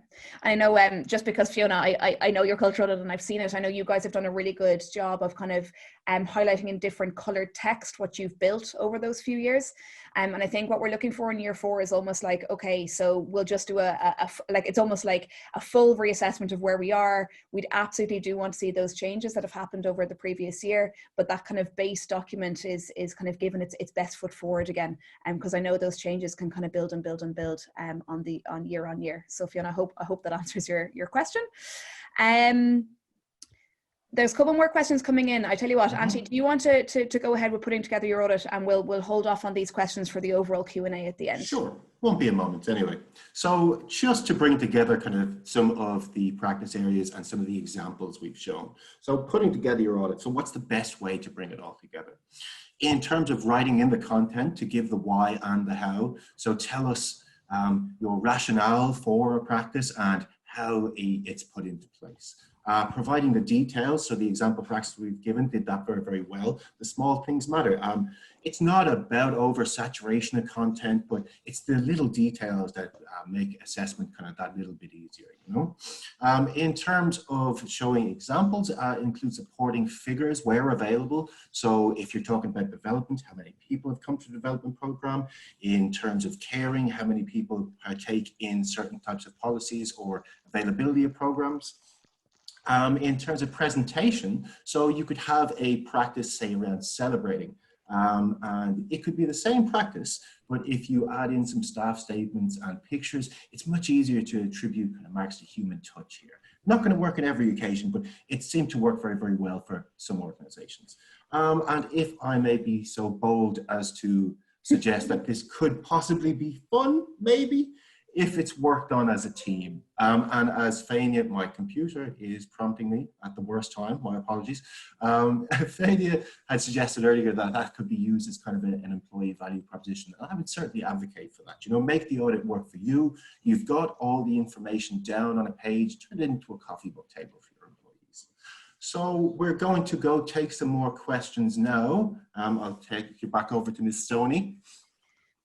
I know just because Fiona, I know your culture audit and I've seen it. I know you guys have done a really good job of kind of highlighting in different colored text what you've built over those few years. And I think what we're looking for in year 4 is almost like, okay, so we'll just do it's almost like a full reassessment of where we are. We'd absolutely do want to see those changes that have happened over the previous year, but that kind of base document is kind of given its best foot forward again. Because I know those changes can kind of build and build and build on year on year. So Fiona, I hope that answers your question. There's a couple more questions coming in. I tell you what, Anthony, do you want to go ahead with putting together your audit, and we'll hold off on these questions for the overall Q&A at the end? Sure, won't be a moment anyway. So just to bring together kind of some of the practice areas and some of the examples we've shown. So putting together your audit. So what's the best way to bring it all together? In terms of writing in the content to give the why and the how. So tell us your rationale for a practice and how it's put into place. Providing the details, so the example practice we've given did that very, very well. The small things matter. It's not about oversaturation of content, but it's the little details that make assessment kind of that little bit easier, In terms of showing examples, include supporting figures where available. So if you're talking about development, how many people have come to the development program? In terms of caring, how many people partake in certain types of policies or availability of programs? In terms of presentation, so you could have a practice, say, around celebrating. And it could be the same practice, but if you add in some staff statements and pictures, it's much easier to attribute kind of marks to human touch here. Not going to work on every occasion, but it seemed to work very, very well for some organizations. And if I may be so bold as to suggest that this could possibly be fun, maybe, if it's worked on as a team. And as Fania, my computer is prompting me at the worst time, my apologies. Fania had suggested earlier that that could be used as kind of an employee value proposition. And I would certainly advocate for that. You know, make the audit work for you. You've got all the information down on a page, turn it into a coffee book table for your employees. So we're going to go take some more questions now. I'll take you back over to Ms. Stoney.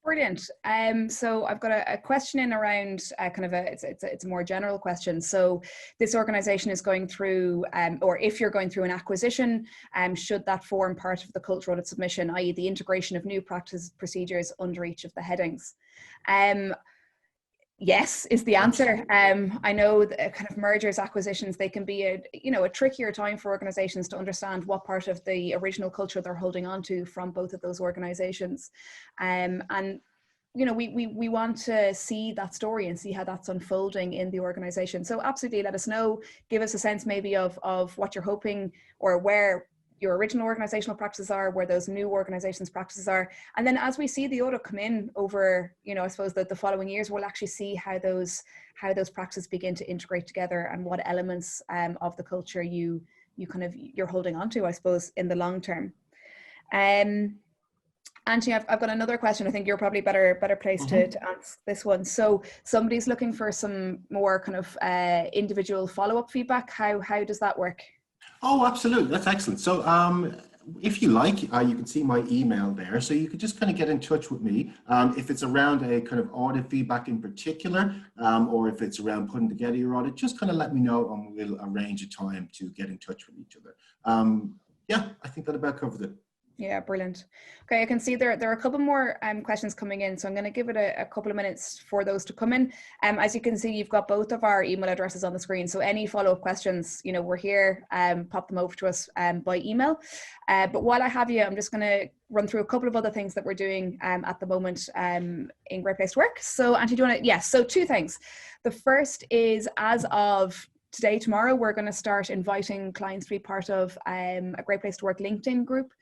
Brilliant. So I've got a question in around kind of it's a more general question. So this organization is going through, or if you're going through an acquisition, should that form part of the culture audit submission, i.e. the integration of new practice procedures under each of the headings? Yes, is the answer. I know that kind of mergers, acquisitions, they can be a trickier time for organizations to understand what part of the original culture they're holding on to from both of those organizations. And you know, we want to see that story and see how that's unfolding in the organization. So absolutely let us know, give us a sense maybe of what you're hoping, or where your original organizational practices are, where those new organizations practices are. And then as we see the audit come in over, you know, I suppose that the following years, we'll actually see how those practices begin to integrate together, and what elements of the culture you're holding on to, I suppose, in the long term. Anthony, I've got another question. I think you're probably better placed to answer this one. So somebody's looking for some more kind of individual follow-up feedback. How does that work? Oh, absolutely. That's excellent. So if you like, you can see my email there. So you could just kind of get in touch with me. If it's around a kind of audit feedback in particular, or if it's around putting together your audit, just kind of let me know and we'll arrange a time to get in touch with each other. Yeah, I think that about covers it. Yeah, brilliant. Okay, I can see there are a couple more questions coming in, so I'm going to give it a couple of minutes for those to come in. As you can see, you've got both of our email addresses on the screen, so any follow-up questions, you know, we're here, pop them over to us by email. But while I have you, I'm just going to run through a couple of other things that we're doing at the moment in Great Place to Work. So Auntie, do you want to, yes, so two things. The first is, as of today, tomorrow, we're going to start inviting clients to be part of a Great Place to Work LinkedIn group.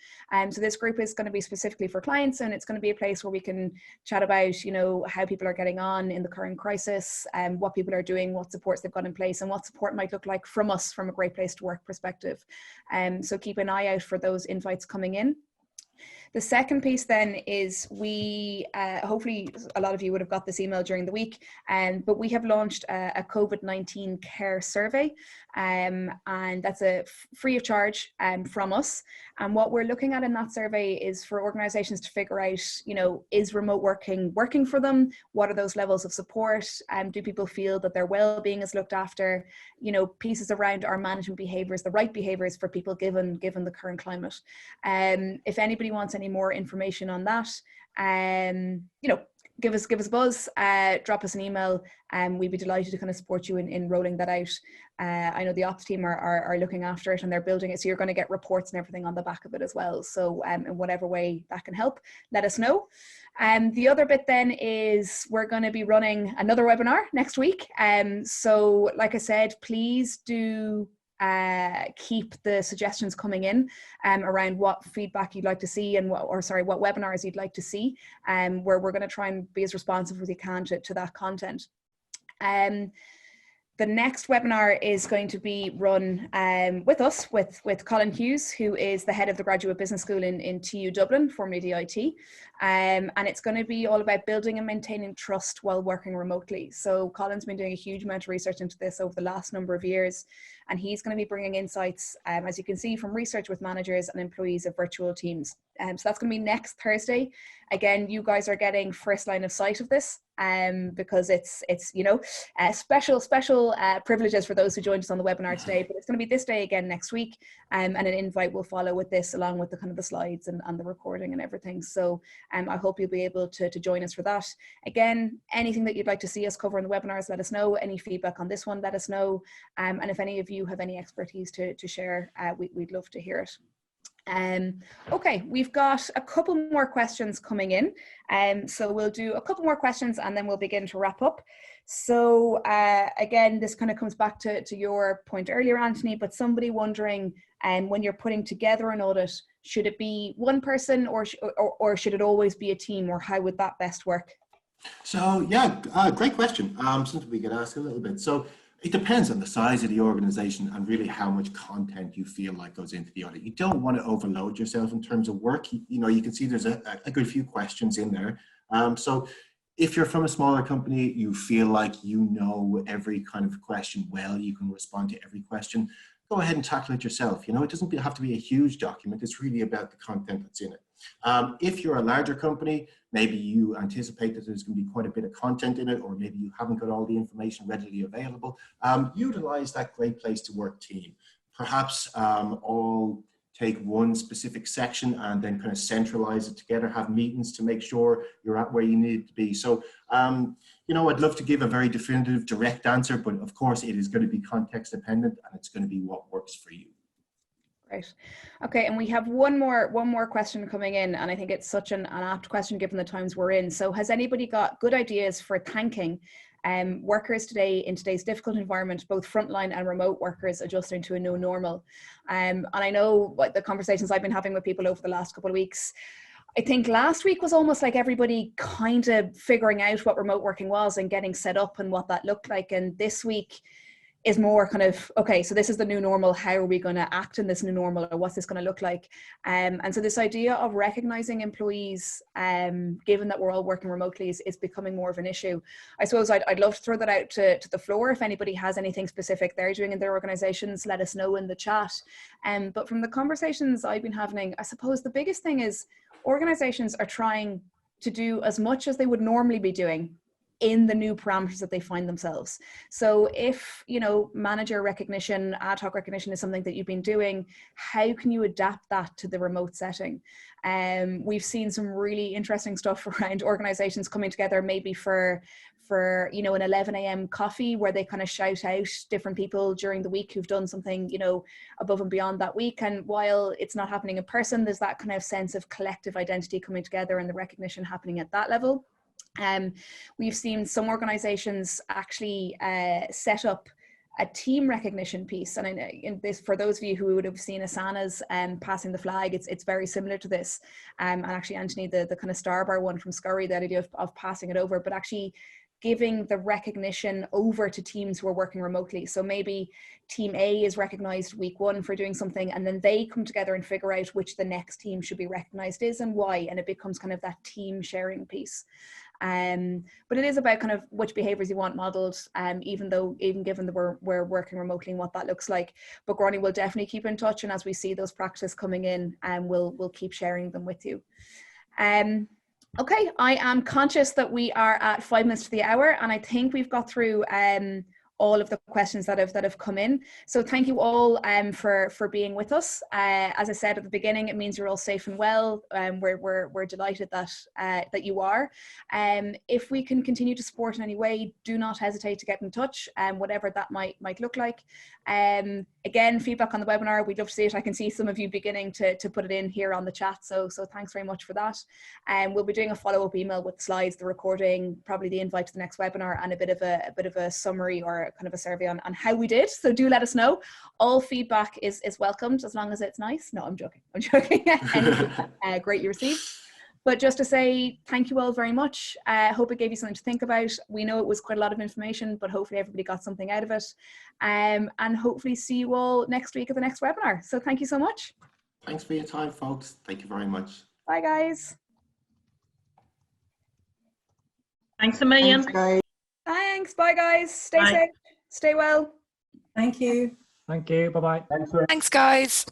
So this group is going to be specifically for clients, and it's going to be a place where we can chat about, you know, how people are getting on in the current crisis, what people are doing, what supports they've got in place, and what support might look like from us from a Great Place to Work perspective. So keep an eye out for those invites coming in. The second piece then is we, hopefully a lot of you would have got this email during the week, but we have launched a COVID-19 care survey, and that's a free of charge from us. And what we're looking at in that survey is for organizations to figure out, you know, is remote working for them? What are those levels of support? Do people feel that their well-being is looked after? You know, pieces around our management behaviors, the right behaviors for people given the current climate. If anybody wants any more information on that, you know, give us a buzz, drop us an email, and we'd be delighted to kind of support you in rolling that out. I know the ops team are looking after it and they're building it, so you're going to get reports and everything on the back of it as well. So in whatever way that can help, let us know. The other bit then is we're going to be running another webinar next week. So like I said, please do keep the suggestions coming in around what feedback you'd like to see, and what webinars you'd like to see, where we're going to try and be as responsive as we can to that content. The next webinar is going to be run with us, with Colin Hughes, who is the head of the Graduate Business School in TU Dublin, formerly DIT. And it's going to be all about building and maintaining trust while working remotely. So Colin's been doing a huge amount of research into this over the last number of years, and he's going to be bringing insights, as you can see, from research with managers and employees of virtual teams. So that's going to be next Thursday. Again, you guys are getting first line of sight of this, because it's you know, special privileges for those who joined us on the webinar today. But it's going to be this day again next week, and an invite will follow with this, along with the kind of the slides and the recording and everything. So I hope you'll be able to join us for that. Again, anything that you'd like to see us cover in the webinars, let us know. Any feedback on this one, let us know. And if any of you have any expertise to share, we'd love to hear it. Okay, we've got a couple more questions coming in, so we'll do a couple more questions and then we'll begin to wrap up. So again, this kind of comes back to your point earlier, Anthony, but somebody wondering, when you're putting together an audit, should it be one person or should it always be a team, or how would that best work? So yeah, great question. Something we get asked a little bit. So it depends on the size of the organization and really how much content you feel like goes into the audit. You don't want to overload yourself in terms of work. You know, you can see there's a good few questions in there. So if you're from a smaller company, you feel like you know every kind of question well, you can respond to every question, go ahead and tackle it yourself. You know, it doesn't have to be a huge document. It's really about the content that's in it. If you're a larger company, maybe you anticipate that there's going to be quite a bit of content in it, or maybe you haven't got all the information readily available. Utilize that great place to work team. Perhaps all take one specific section and then kind of centralize it together, have meetings to make sure you're at where you need to be. So, you know, I'd love to give a very definitive, direct answer, but of course it is going to be context dependent and it's going to be what works for you. Right. Okay, and we have one more question coming in, and I think it's such an apt question given the times we're in. So has anybody got good ideas for thanking workers today in today's difficult environment, both frontline and remote workers adjusting to a new normal? And I know what the conversations I've been having with people over the last couple of weeks, I think last week was almost like everybody kind of figuring out what remote working was and getting set up and what that looked like. And this week is more kind of, okay, so this is the new normal. How are we going to act in this new normal, or what's this going to look like? And so this idea of recognizing employees, given that we're all working remotely, is becoming more of an issue. I suppose I'd love to throw that out to the floor. If anybody has anything specific they're doing in their organizations, let us know in the chat. But from the conversations I've been having, I suppose the biggest thing is organizations are trying to do as much as they would normally be doing in the new parameters that they find themselves. So if, you know, manager recognition, ad hoc recognition is something that you've been doing, how can you adapt that to the remote setting? We've seen some really interesting stuff around organizations coming together, maybe for you know, an 11 a.m. coffee where they kind of shout out different people during the week who've done something, you know, above and beyond that week. And while it's not happening in person, there's that kind of sense of collective identity coming together and the recognition happening at that level. We've seen some organizations actually set up a team recognition piece, and in this, for those of you who would have seen Asana's passing the flag, it's very similar to this. And actually, Anthony, the kind of star bar one from Scurry, that idea of passing it over, but actually giving the recognition over to teams who are working remotely. So maybe team A is recognized week one for doing something, and then they come together and figure out which the next team should be recognized is and why, and it becomes kind of that team sharing piece. But it is about kind of which behaviors you want modeled, even given that we're working remotely and what that looks like. But Gráinne will definitely keep in touch, and as we see those practices coming in, we'll keep sharing them with you. Okay, I am conscious that we are at 5 minutes to the hour, and I think we've got through all of the questions that have come in. So thank you all for being with us. As I said at the beginning, it means you're all safe and well. We're delighted that you are. If we can continue to support in any way, do not hesitate to get in touch, whatever that might look like. Again, feedback on the webinar, we'd love to see it. I can see some of you beginning to put it in here on the chat, so thanks very much for that. We'll be doing a follow-up email with slides, the recording, probably the invite to the next webinar, and a bit of a summary or kind of a survey on how we did. So do let us know. All feedback is welcomed, as long as it's nice. No, I'm joking. Great you received. But just to say thank you all very much. I hope it gave you something to think about. We know it was quite a lot of information, but hopefully everybody got something out of it. And hopefully see you all next week at the next webinar. So thank you so much. Thanks for your time, folks. Thank you very much. Bye, guys. Thanks a million. Thanks, guys. Thanks. Bye, guys. Stay Bye. safe. Stay well. Thank you. Thank you. Bye-bye. Thanks, Thanks, guys.